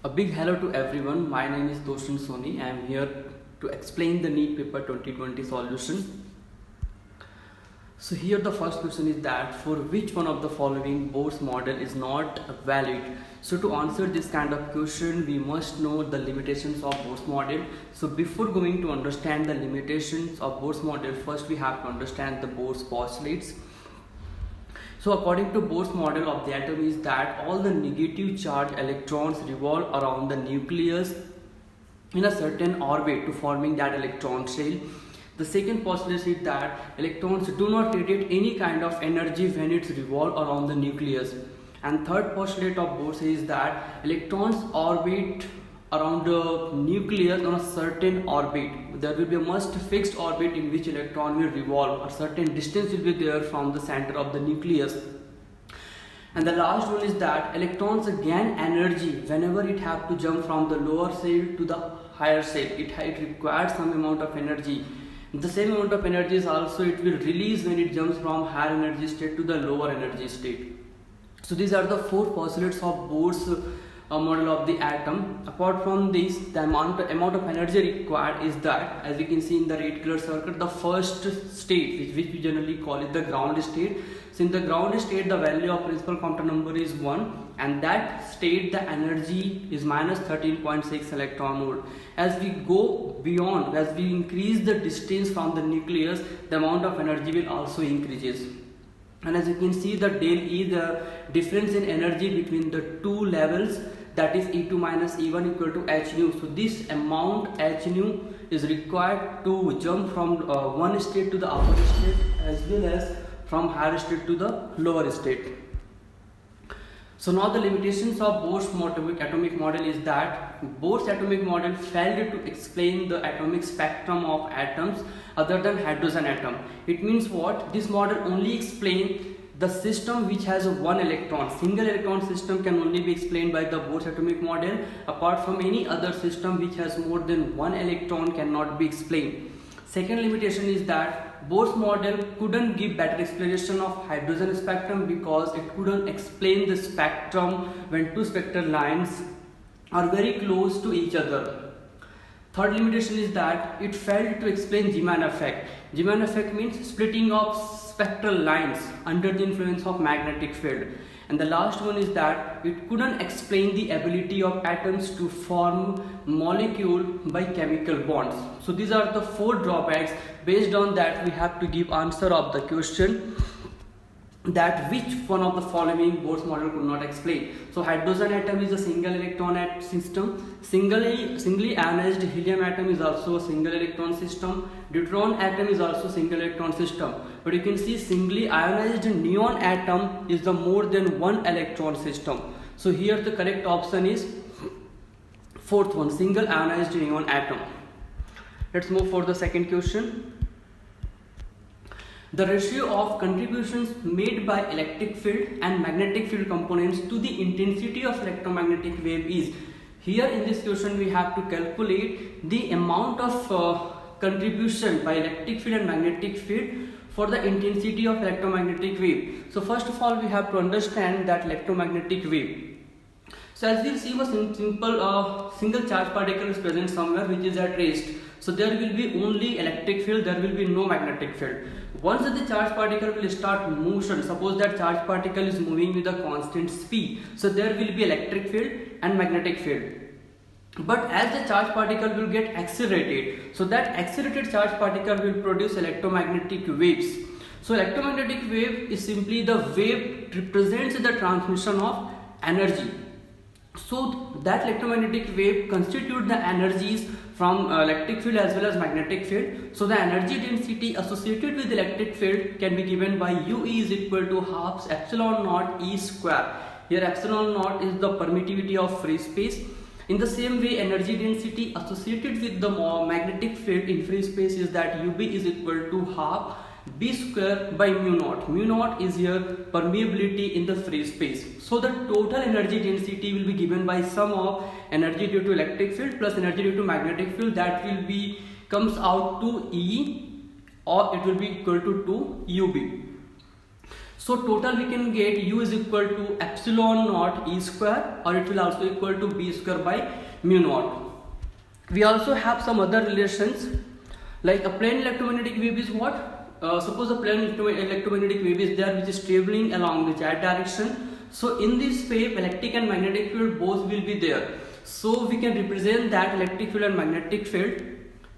A big hello to everyone. My name is Toshan Soni. I am here to explain the NEET paper 2020 solution. So here the first question is that for which one of the following Bohr's model is not valid? So to answer this kind of question, we must know the limitations of Bohr's model. So before going to understand the limitations of Bohr's model, first we have to understand the Bohr's postulates. So according to Bohr's model of the atom is that all the negative charge electrons revolve around the nucleus in a certain orbit to forming that electron shell. The second postulate is that electrons do not radiate any kind of energy when it's revolve around the nucleus. And third postulate of Bohr is that electrons orbit around the nucleus on a certain orbit. There will be a must fixed orbit in which electron will revolve. A certain distance will be there from the center of the nucleus. And the last one is that electrons gain energy whenever it have to jump from the lower shell to the higher shell. It requires some amount of energy. The same amount of energy is also it will release when it jumps from higher energy state to the lower energy state. So these are the four postulates of Bohr's model of the atom. Apart from this, the amount of energy required is that, as you can see in the red color circle, the first state, which we generally call it the ground state. So in the ground state, the value of principal quantum number is 1, and that state the energy is minus 13.6 electron volt. As we go beyond, as we increase the distance from the nucleus, the amount of energy will also increases. And as you can see, the del E, the difference in energy between the two levels, that is E2 minus E1 equal to h nu. So this amount h nu is required to jump from one state to the upper state as well as from higher state to the lower state. So now the limitations of Bohr's atomic model is that Bohr's atomic model failed to explain the atomic spectrum of atoms other than hydrogen atom. It means what? This model only explains the system which has one electron. Single electron system can only be explained by the Bohr's atomic model. Apart from any other system which has more than one electron cannot be explained. Second limitation is that Bohr's model couldn't give better explanation of hydrogen spectrum because it couldn't explain the spectrum when two spectral lines are very close to each other. Third limitation is that it failed to explain Zeeman effect. Zeeman effect means splitting of spectral lines under the influence of magnetic field. And the last one is that it couldn't explain the ability of atoms to form molecule by chemical bonds. So these are the four drawbacks. Based on that, we have to give answer of the question that which one of the following Bohr's model could not explain. So hydrogen atom is a single electron system. Singly ionized helium atom is also a single electron system. Deuteron atom is also single electron system. But you can see singly ionized neon atom is the more than one electron system. So here the correct option is fourth one, single ionized neon atom. Let's move for the second question. The ratio of contributions made by electric field and magnetic field components to the intensity of electromagnetic wave is. Here in this question we have to calculate the amount of contribution by electric field and magnetic field for the intensity of electromagnetic wave. So first of all we have to understand that electromagnetic wave. So as we see, a simple single charge particle is present somewhere which is at rest. So there will be only electric field, there will be no magnetic field. Once the charge particle will start motion, suppose that charge particle is moving with a constant speed, so there will be electric field and magnetic field. But as the charge particle will get accelerated, so that accelerated charge particle will produce electromagnetic waves. So electromagnetic wave is simply the wave represents the transmission of energy. So that electromagnetic wave constitute the energies from electric field as well as magnetic field. So the energy density associated with electric field can be given by UE is equal to half epsilon naught E square. Here epsilon naught is the permittivity of free space. In the same way, energy density associated with the magnetic field in free space is that UB is equal to half B square by mu naught. Mu naught is here permeability in the free space. So the total energy density will be given by sum of energy due to electric field plus energy due to magnetic field, that will be comes out to E, or it will be equal to 2 UB. So total we can get u is equal to epsilon naught E square, or it will also equal to B square by mu naught. We also have some other relations, like a plane electromagnetic wave is what? Suppose a plane electromagnetic wave is there which is traveling along the z direction. So in this wave, electric and magnetic field both will be there. So we can represent that electric field and magnetic field.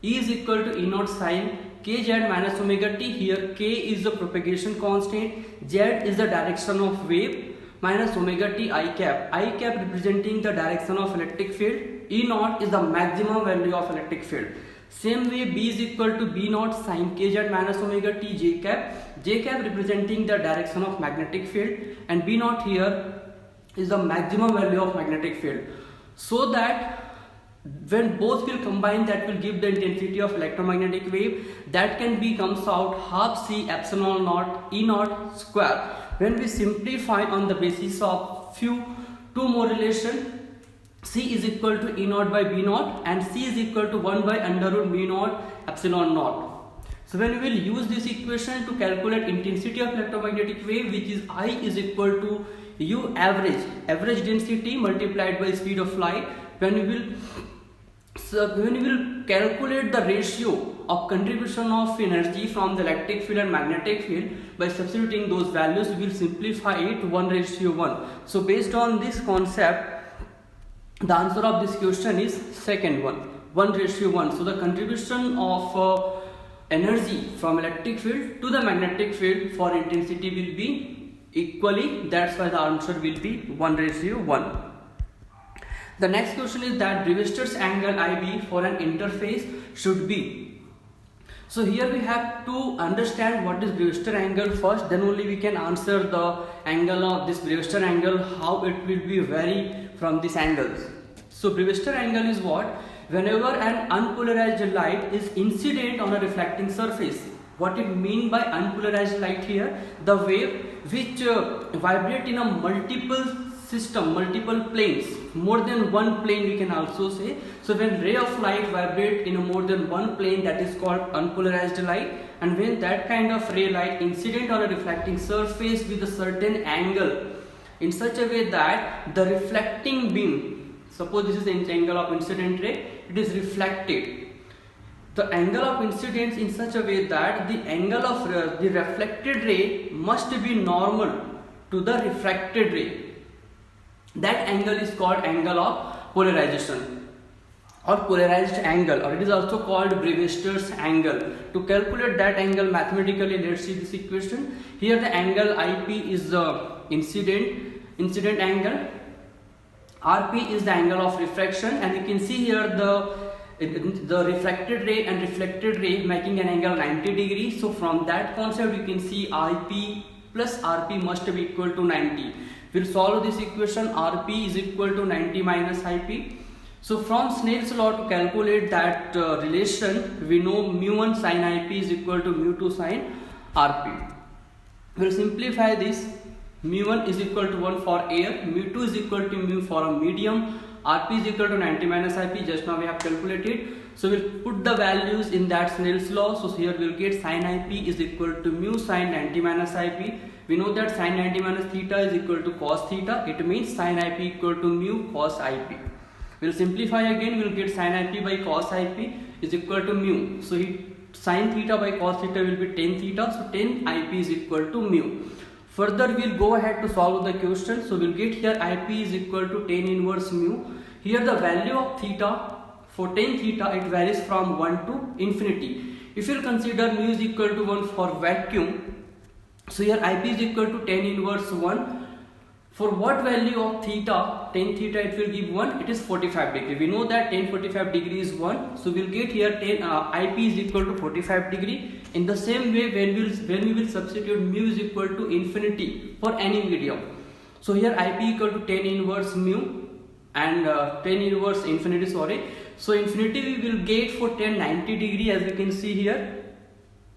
E is equal to E naught sine kz minus omega t. Here k is the propagation constant, z is the direction of wave, minus omega t I cap. I cap representing the direction of electric field. E naught is the maximum value of electric field. Same way, B is equal to B naught sine kz minus omega t j cap. J cap representing the direction of magnetic field, and B naught here is the maximum value of magnetic field. So that when both will combine, that will give the intensity of electromagnetic wave. That can be comes out half C epsilon naught E naught square. When we simplify on the basis of two more relation, C is equal to E naught by B naught, and C is equal to 1 by under root mu naught epsilon naught. So when we will use this equation to calculate intensity of electromagnetic wave, which is I is equal to U average density multiplied by speed of light, when we will calculate the ratio of contribution of energy from the electric field and magnetic field, by substituting those values we will simplify it 1:1. So based on this concept, the answer of this question is second one, 1:1. So the contribution of energy from electric field to the magnetic field for intensity will be equally. That's why the answer will be 1:1. The next question is that Brevester's angle IB for an interface should be. So here we have to understand what is Brewster angle first, then only we can answer the angle of this Brewster angle, how it will be vary from these angles. So Brewster angle is what? Whenever an unpolarized light is incident on a reflecting surface. What it mean by unpolarized light here? The wave which vibrate in a multiple system, multiple planes, more than one plane we can also say. So when ray of light vibrate in a more than one plane, that is called unpolarized light. And when that kind of ray light incident on a reflecting surface with a certain angle, in such a way that the reflecting beam, suppose this is the angle of incident ray, it is reflected. The angle of incidence in such a way that the angle of the reflected ray must be normal to the refracted ray. That angle is called angle of polarization or polarized angle, or it is also called Brevester's angle. To calculate that angle mathematically, let's see this equation. Here the angle IP is the incident angle, RP is the angle of refraction, and you can see here the refracted ray and reflected ray making an angle 90 degrees. So from that concept you can see IP plus RP must be equal to 90. We'll solve this equation. RP is equal to 90 minus IP. So from Snell's law, to calculate that relation, we know mu1 sin IP is equal to mu2 sin RP. We'll simplify this. Mu1 is equal to 1 for air, mu2 is equal to mu for a medium, RP is equal to 90 minus IP. Just now we have calculated. So we'll put the values in that Snell's law. So here we'll get sin IP is equal to mu sin 90 minus IP. We know that sin 90 minus theta is equal to cos theta. It means sin IP equal to mu cos IP. We'll simplify again. We'll get sin IP by cos IP is equal to mu. So sin theta by cos theta will be tan theta. So tan IP is equal to mu. Further we'll go ahead to solve the question. So we'll get here IP is equal to tan inverse mu. Here the value of theta, for tan theta it varies from 1 to infinity. If you'll consider mu is equal to 1 for vacuum, so here IP is equal to tan inverse 1. For what value of theta, tan theta it will give 1, it is 45 degree. We know that tan 45 degree is 1. So we'll get here IP is equal to 45 degree. In the same way, when we will substitute mu is equal to infinity for any medium. So here IP equal to tan inverse mu and tan inverse infinity, sorry. So infinity we will get for tan 90 degree, as you can see here.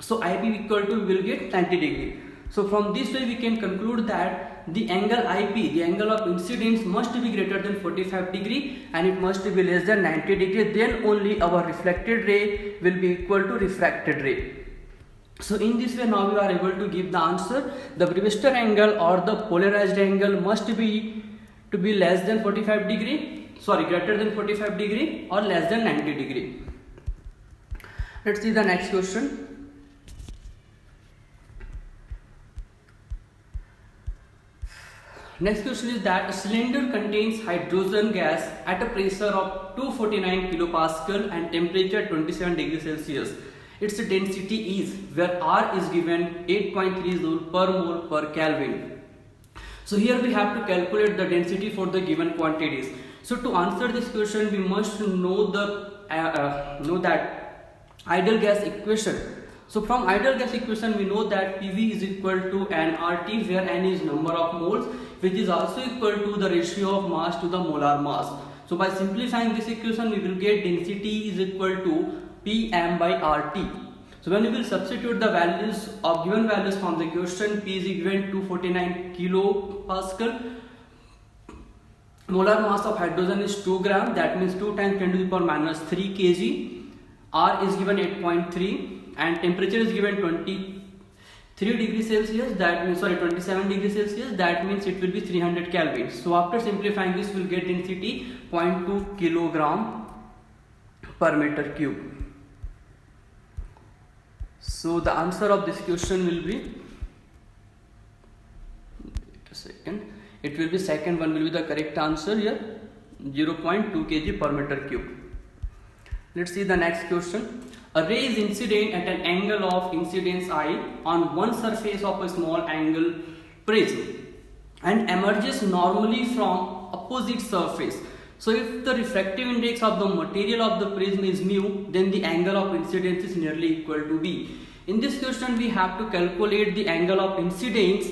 So IP equal to we will get 90 degree. So from this way we can conclude that the angle IP, the angle of incidence, must be greater than 45 degree and it must be less than 90 degree. Then only our reflected ray will be equal to refracted ray. So in this way now we are able to give the answer. The Brewster angle or the polarized angle must be to be less than 45 degree, greater than 45 degree or less than 90 degree. Let's see the next question. Next question is that a cylinder contains hydrogen gas at a pressure of 249 kilopascal and temperature 27 degrees Celsius. Its density is, where R is given 8.3 joule per mole per Kelvin. So here we have to calculate the density for the given quantities. So to answer this question, we must know that ideal gas equation. So from ideal gas equation, we know that PV is equal to nRT, where n is number of moles, which is also equal to the ratio of mass to the molar mass. So by simplifying this equation, we will get density is equal to Pm by RT. So when we will substitute the values of given values from the question, P is given 249 kilopascal, molar mass of hydrogen is 2 gram, that means 2 times 10 to the power minus 3 kg, R is given 8.3 and temperature is given 23 degrees Celsius, that means 27 degrees Celsius, that means it will be 300 Kelvin. So after simplifying this, we will get density 0.2 kilogram per meter cube. So the answer of this question will be, wait a second, it will be second one will be the correct answer here, 0.2 kg per meter cube. Let's see the next question. A ray is incident at an angle of incidence I on one surface of a small angle prism and emerges normally from opposite surface. So if the refractive index of the material of the prism is mu, then the angle of incidence is nearly equal to B. In this question, we have to calculate the angle of incidence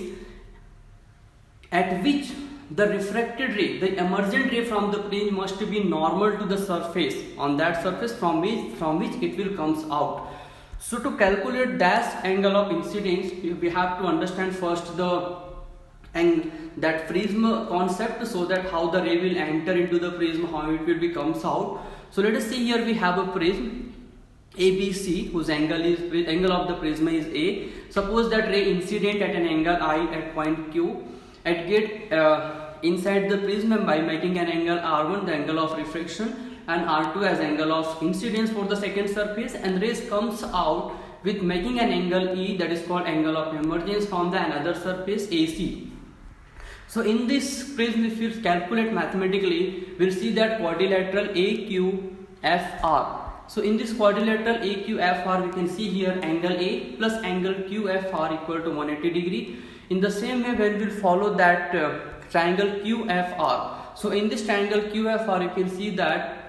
at which the refracted ray, the emergent ray from the prism must be normal to the surface, on that surface from which it will comes out. So to calculate that angle of incidence, we have to understand first that prism concept, so that how the ray will enter into the prism, how it will be comes out. So let us see, here we have a prism ABC whose angle of the prism is A. Suppose that ray incident at an angle I at point Q and get inside the prism by making an angle R1 the angle of refraction and R2 as angle of incidence for the second surface, and rays comes out with making an angle E, that is called angle of emergence from the another surface AC. So in this prism, if you calculate mathematically, we'll see that quadrilateral AQFR. So in this quadrilateral AQFR, we can see here angle A plus angle QFR equal to 180 degree. In the same way, when we'll follow that triangle QFR. So in this triangle QFR, you can see that,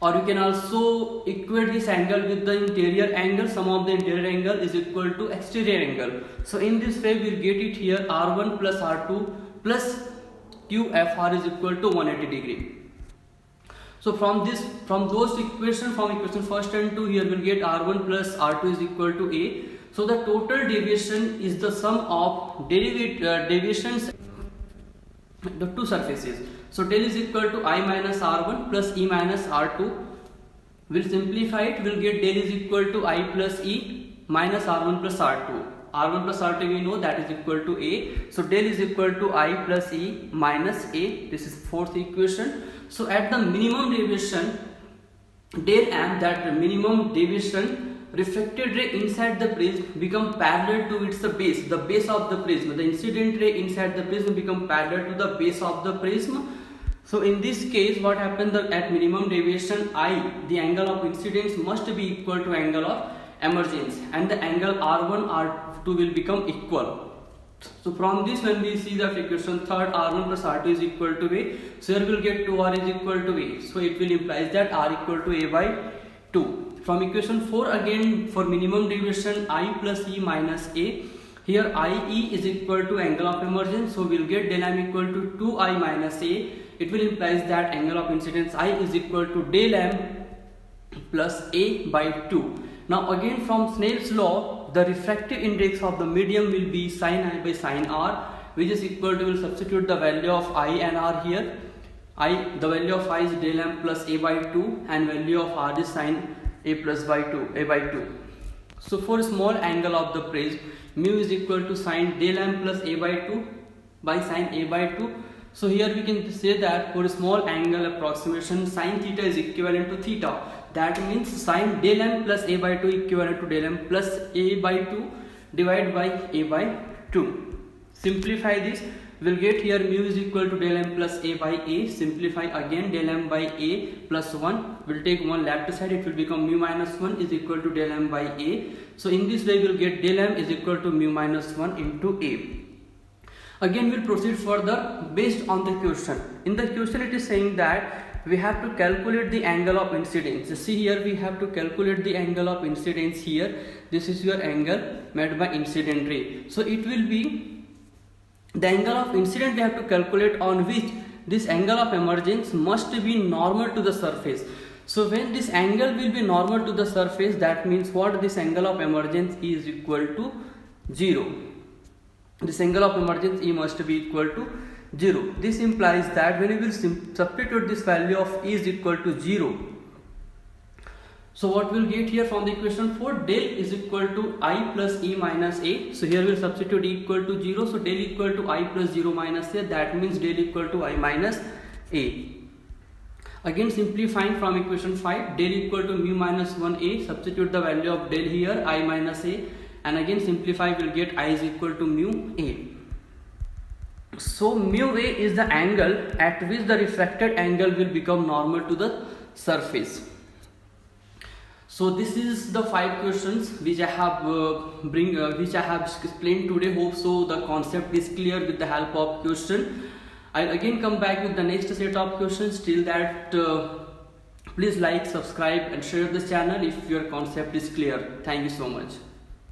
or you can also equate this angle with the interior angle. Sum of the interior angle is equal to exterior angle. So in this way, we'll get it here R1 plus R2 plus QFR is equal to 180 degree. So from those equations, from equation first and 2, here we'll get R1 plus R2 is equal to A. So the total deviation is the sum of deviations the two surfaces. So del is equal to I minus R1 plus E minus R2. We'll simplify it, we'll get del is equal to I plus E minus R1 plus R2. R1 plus R2 we know that is equal to A. So del is equal to I plus E minus A. This is fourth equation. So at the minimum deviation, del M, that minimum deviation, refracted ray inside the prism become parallel to its base, the base of the prism. The incident ray inside the prism become parallel to the base of the prism. So in this case, what happened, at minimum deviation I, the angle of incidence must be equal to angle of emergence, and the angle R1 R2 will become equal. So from this, when we see the equation third, R1 plus R2 is equal to A. So here we will get 2R is equal to A. So it will imply that R equal to A by 2. From equation 4, again for minimum deviation I plus E minus A. Here IE is equal to angle of emergence. So we will get del M equal to 2I minus A. It will imply that angle of incidence I is equal to del M plus A by 2. Now again from Snell's law, the refractive index of the medium will be sin I by sin R, which is equal to, we'll substitute the value of I and R here. The value of I is del M plus A by 2 and value of R is sin A plus by 2, A by 2. So for small angle of the prism, mu is equal to sine del m plus a by 2 by sine a by 2. So here we can say that for small angle approximation, sine theta is equivalent to theta. That means sine del m plus a by 2 equivalent to del m plus a by 2 divided by a by 2. Simplify this, we'll get here mu is equal to del m plus a by a. Simplify again, del m by a plus 1. We'll take one left side, it will become mu minus 1 is equal to del m by a. So in this way we'll get del m is equal to mu minus 1 into a. Again we'll proceed further based on the question. In the question it is saying that we have to calculate the angle of incidence. See here we have to calculate the angle of incidence here. This is your angle made by incident ray. So it will be the angle of incident we have to calculate on which this angle of emergence must be normal to the surface. So when this angle will be normal to the surface, that means what? This angle of emergence is equal to 0. This angle of emergence E must be equal to 0. This implies that when we will substitute this value of E is equal to 0, so what we'll get here from the equation 4, del is equal to I plus E minus A. So here we'll substitute E equal to 0. So del equal to I plus 0 minus A. That means del equal to I minus A. Again simplifying from equation 5, del equal to mu minus 1A. Substitute the value of del here, I minus A. And again simplify, we'll get I is equal to mu A. So mu A is the angle at which the refracted angle will become normal to the surface. So this is the 5 questions which I have explained today. Hope so the concept is clear with the help of question. I'll again come back with the next set of questions. Till that, please like, subscribe and share this channel if your concept is clear. Thank you so much.